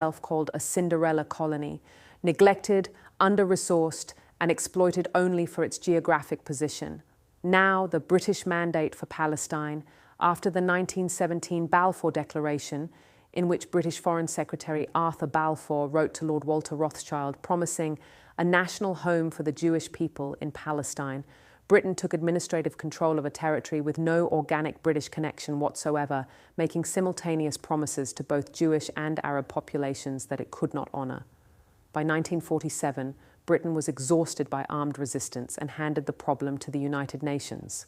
called a Cinderella colony, neglected, under-resourced, and exploited only for its geographic position. Now, the British mandate for Palestine, after the 1917 Balfour Declaration, in which British Foreign Secretary Arthur Balfour wrote to Lord Walter Rothschild promising a national home for the Jewish people in Palestine, Britain took administrative control of a territory with no organic British connection whatsoever, making simultaneous promises to both Jewish and Arab populations that it could not honour. By 1947, Britain was exhausted by armed resistance and handed the problem to the United Nations.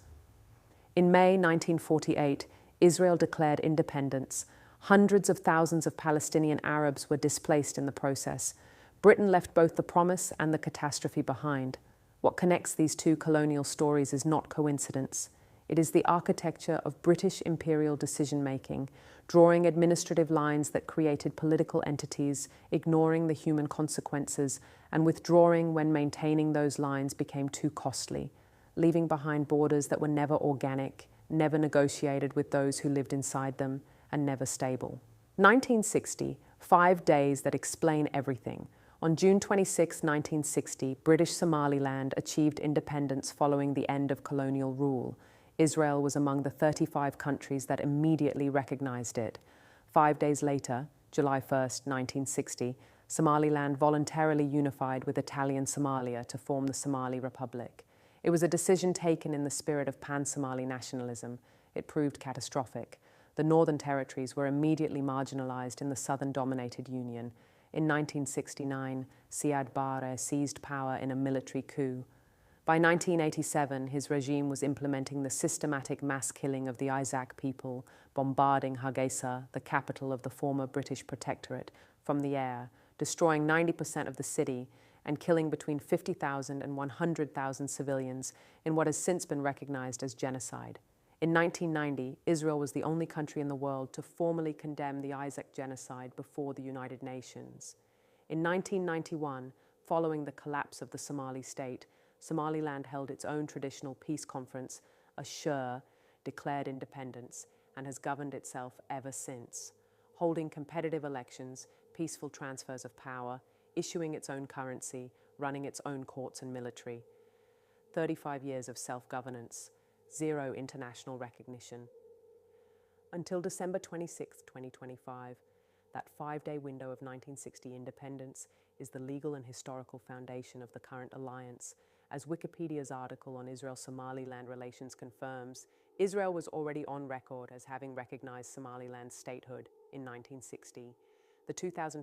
In May 1948, Israel declared independence. Hundreds of thousands of Palestinian Arabs were displaced in the process. Britain left both the promise and the catastrophe behind. What connects these two colonial stories is not coincidence. It is the architecture of British imperial decision-making, drawing administrative lines that created political entities, ignoring the human consequences, and withdrawing when maintaining those lines became too costly, leaving behind borders that were never organic, never negotiated with those who lived inside them, and never stable. 1960, 5 days that explain everything. On June 26, 1960, British Somaliland achieved independence following the end of colonial rule. Israel was among the 35 countries that immediately recognized it. 5 days later, July 1, 1960, Somaliland voluntarily unified with Italian Somalia to form the Somali Republic. It was a decision taken in the spirit of pan-Somali nationalism. It proved catastrophic. The northern territories were immediately marginalized in the southern-dominated Union. In 1969, Siad Barre seized power in a military coup. By 1987, his regime was implementing the systematic mass killing of the Isaac people, bombarding Hargeisa, the capital of the former British protectorate, from the air, destroying 90% of the city, and killing between 50,000 and 100,000 civilians in what has since been recognized as genocide. In 1990, Israel was the only country in the world to formally condemn the Isaac genocide before the United Nations. In 1991, following the collapse of the Somali state, Somaliland held its own traditional peace conference, Ashur, declared independence, and has governed itself ever since, holding competitive elections, peaceful transfers of power, issuing its own currency, running its own courts and military. 35 years of self-governance. Zero international recognition. Until December 26, 2025, that 5-day window of 1960 independence is the legal and historical foundation of the current alliance. As Wikipedia's article on Israel-Somaliland relations confirms, Israel was already on record as having recognized Somaliland's statehood in 1960. The 2012